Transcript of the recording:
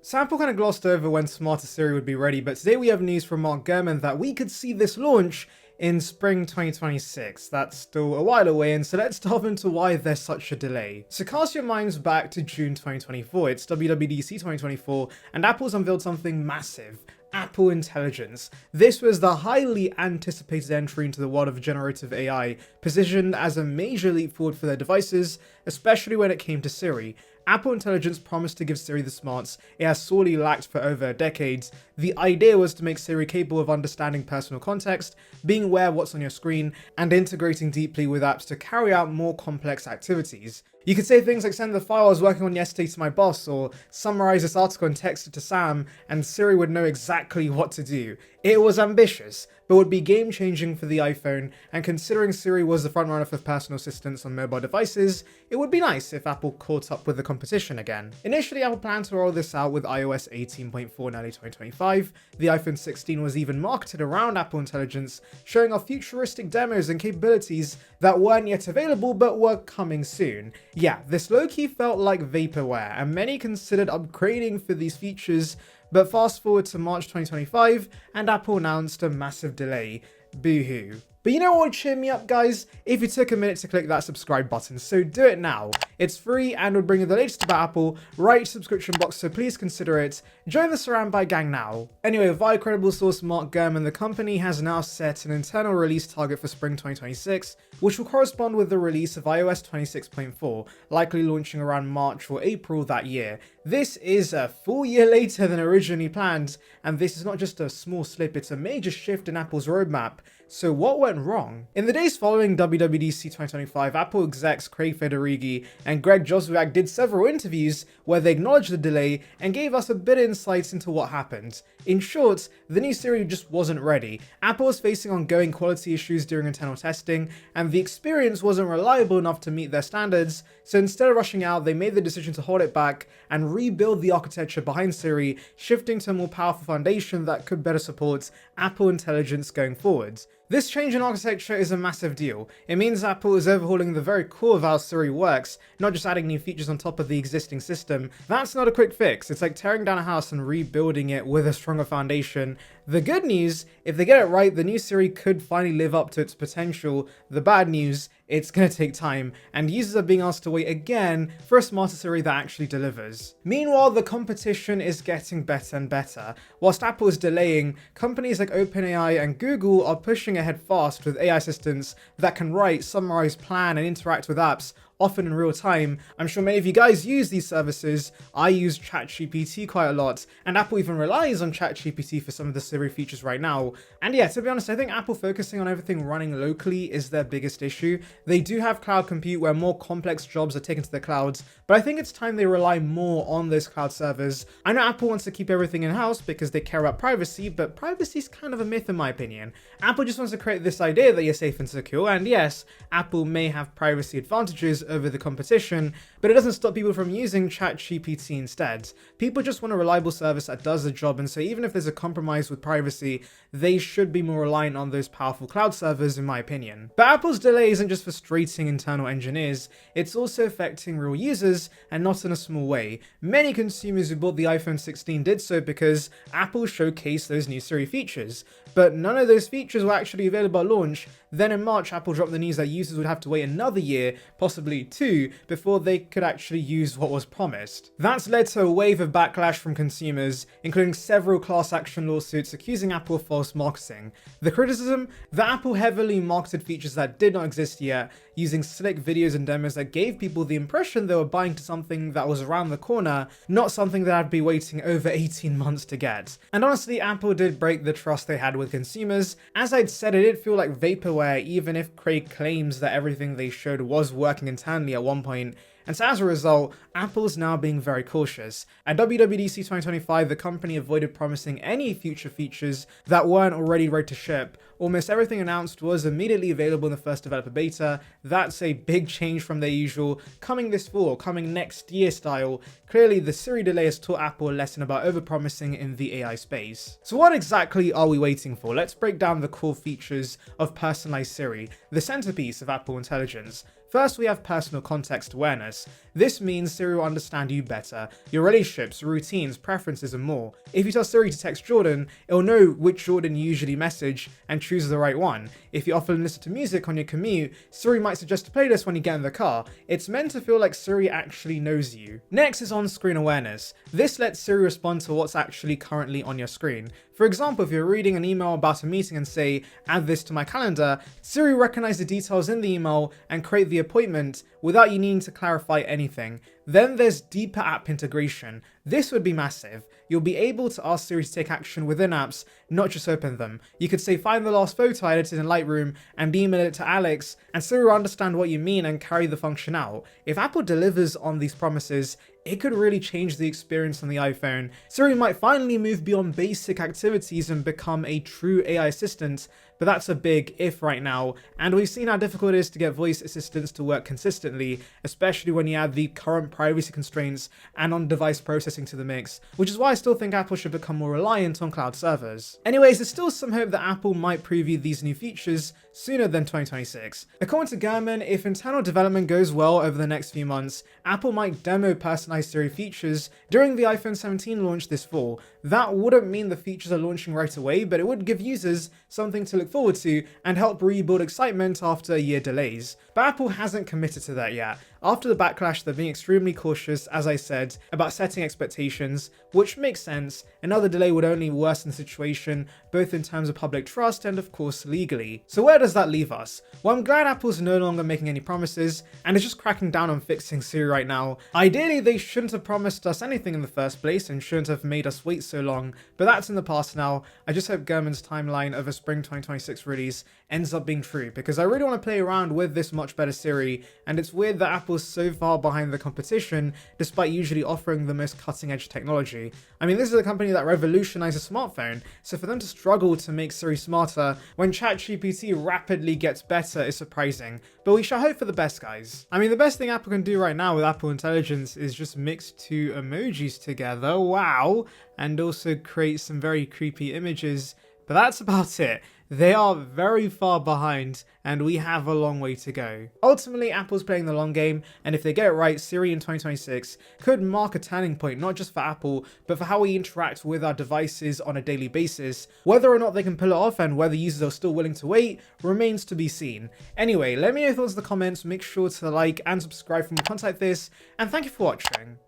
So Apple kind of glossed over when smarter Siri would be ready, but today we have news from Mark Gurman that we could see this launch in spring 2026. That's still a while away, and so let's delve into why there's such a delay. So cast your minds back to June 2024, it's WWDC 2024, and Apple's unveiled something massive. Apple Intelligence. This was the highly anticipated entry into the world of generative AI, positioned as a major leap forward for their devices, especially when it came to Siri. Apple Intelligence promised to give Siri the smarts it has sorely lacked for over decades. The idea was to make Siri capable of understanding personal context, being aware of what's on your screen, and integrating deeply with apps to carry out more complex activities. You could say things like send the file I was working on yesterday to my boss, or summarize this article and text it to Sam, and Siri would know exactly what to do. It was ambitious, but would be game-changing for the iPhone, and considering Siri was the frontrunner for personal assistants on mobile devices, it would be nice if Apple caught up with the competition again. Initially, Apple planned to roll this out with iOS 18.4 in early 2025. The iPhone 16 was even marketed around Apple Intelligence, showing off futuristic demos and capabilities that weren't yet available but were coming soon. Yeah, this low-key felt like vaporware, and many considered upgrading for these features, but fast forward to March 2025, and Apple announced a massive delay. Boo-hoo. But you know what would cheer me up, guys? If you took a minute to click that subscribe button, so do it now. It's free and would bring you the latest about Apple right to the subscription box, so please consider it. Join the Surround by gang now. Anyway, via credible source Mark Gurman, the company has now set an internal release target for spring 2026, which will correspond with the release of iOS 26.4, likely launching around March or April that year. This is a full year later than originally planned, and this is not just a small slip, it's a major shift in Apple's roadmap. So what went wrong? In the days following WWDC 2025, Apple execs Craig Federighi and Greg Joswiak did several interviews where they acknowledged the delay and gave us a bit of insights into what happened. In short, the new Siri just wasn't ready. Apple was facing ongoing quality issues during internal testing, and the experience wasn't reliable enough to meet their standards, so instead of rushing out, they made the decision to hold it back and rebuild the architecture behind Siri, shifting to a more powerful foundation that could better support Apple Intelligence going forwards. This change in architecture is a massive deal. It means Apple is overhauling the very core of how Siri works, not just adding new features on top of the existing system. That's not a quick fix. It's like tearing down a house and rebuilding it with a stronger foundation. The good news, if they get it right, the new Siri could finally live up to its potential. The bad news, it's going to take time, and users are being asked to wait again for a smarter Siri that actually delivers. Meanwhile, the competition is getting better and better. Whilst Apple is delaying, companies like OpenAI and Google are pushing ahead fast with AI assistants that can write, summarize, plan, and interact with apps, often in real time. I'm sure many of you guys use these services. I use ChatGPT quite a lot, and Apple even relies on ChatGPT for some of the Siri features right now. And yeah, to be honest, I think Apple focusing on everything running locally is their biggest issue. They do have cloud compute where more complex jobs are taken to the clouds, but I think it's time they rely more on those cloud servers. I know Apple wants to keep everything in-house because they care about privacy, but privacy is kind of a myth in my opinion. Apple just wants to create this idea that you're safe and secure, and yes, Apple may have privacy advantages over the competition, but it doesn't stop people from using ChatGPT instead. People just want a reliable service that does the job, and so even if there's a compromise with privacy, they should be more reliant on those powerful cloud servers in my opinion. But Apple's delay isn't just frustrating internal engineers, it's also affecting real users, and not in a small way. Many consumers who bought the iPhone 16 did so because Apple showcased those new Siri features, but none of those features were actually available at launch. Then in March, Apple dropped the news that users would have to wait another year, possibly two, before they could actually use what was promised. That's led to a wave of backlash from consumers, including several class action lawsuits accusing Apple of false marketing. The criticism? That Apple heavily marketed features that did not exist yet, using slick videos and demos that gave people the impression they were buying to something that was around the corner, not something that I'd be waiting over 18 months to get. And honestly, Apple did break the trust they had with consumers. As I'd said, it did feel like vaporware, even if Craig claims that everything they showed was working internally at one point. And so as a result, Apple's now being very cautious. At WWDC 2025, the company avoided promising any future features that weren't already ready to ship. Almost everything announced was immediately available in the first developer beta. That's a big change from their usual coming this fall, coming next year style. Clearly, the Siri delay has taught Apple a lesson about overpromising in the AI space. So what exactly are we waiting for? Let's break down the core features of personalized Siri, the centerpiece of Apple Intelligence. First, we have personal context awareness. This means Siri will understand you better, your relationships, routines, preferences, and more. If you tell Siri to text Jordan, it'll know which Jordan you usually message and choose the right one. If you often listen to music on your commute, Siri might suggest a playlist when you get in the car. It's meant to feel like Siri actually knows you. Next is on-screen awareness. This lets Siri respond to what's actually currently on your screen. For example, if you're reading an email about a meeting and say, add this to my calendar, Siri will recognize the details in the email and create the appointment without you needing to clarify anything. Then there's deeper app integration. This would be massive. You'll be able to ask Siri to take action within apps, not just open them. You could say, find the last photo I edited in Lightroom and email it to Alex, and Siri will understand what you mean and carry the function out. If Apple delivers on these promises, it could really change the experience on the iPhone. Siri might finally move beyond basic activities and become a true AI assistant, but that's a big if right now, and we've seen how difficult it is to get voice assistants to work consistently, especially when you add the current privacy constraints and on-device processing to the mix, which is why I still think Apple should become more reliant on cloud servers. Anyways, there's still some hope that Apple might preview these new features sooner than 2026. According to Gurman, if internal development goes well over the next few months, Apple might demo personalized Siri features during the iPhone 17 launch this fall. That wouldn't mean the features are launching right away, but it would give users something to look forward to and help rebuild excitement after a year delays. But Apple hasn't committed to that yet. After the backlash, they're being extremely cautious, as I said, about setting expectations, which makes sense. Another delay would only worsen the situation, both in terms of public trust and of course legally. So where does that leave us? Well, I'm glad Apple's no longer making any promises and is just cracking down on fixing Siri right now. Ideally, they shouldn't have promised us anything in the first place and shouldn't have made us wait so long, but that's in the past now. I just hope Gurman's timeline of a spring 2026 release ends up being true, because I really want to play around with this much better Siri, and it's weird that Apple's so far behind the competition despite usually offering the most cutting edge technology. I mean, this is a company that revolutionized a smartphone, so for them to struggle to make Siri smarter when ChatGPT rapidly gets better is surprising, but we shall hope for the best, guys. I mean, the best thing Apple can do right now with Apple Intelligence is just mix two emojis together, wow, and also create some very creepy images, but that's about it. They are very far behind, and we have a long way to go. Ultimately, Apple's playing the long game, and if they get it right, Siri in 2026 could mark a turning point, not just for Apple, but for how we interact with our devices on a daily basis. Whether or not they can pull it off and whether users are still willing to wait remains to be seen. Anyway, let me know your thoughts in the comments, make sure to like and subscribe for more content like this, and thank you for watching.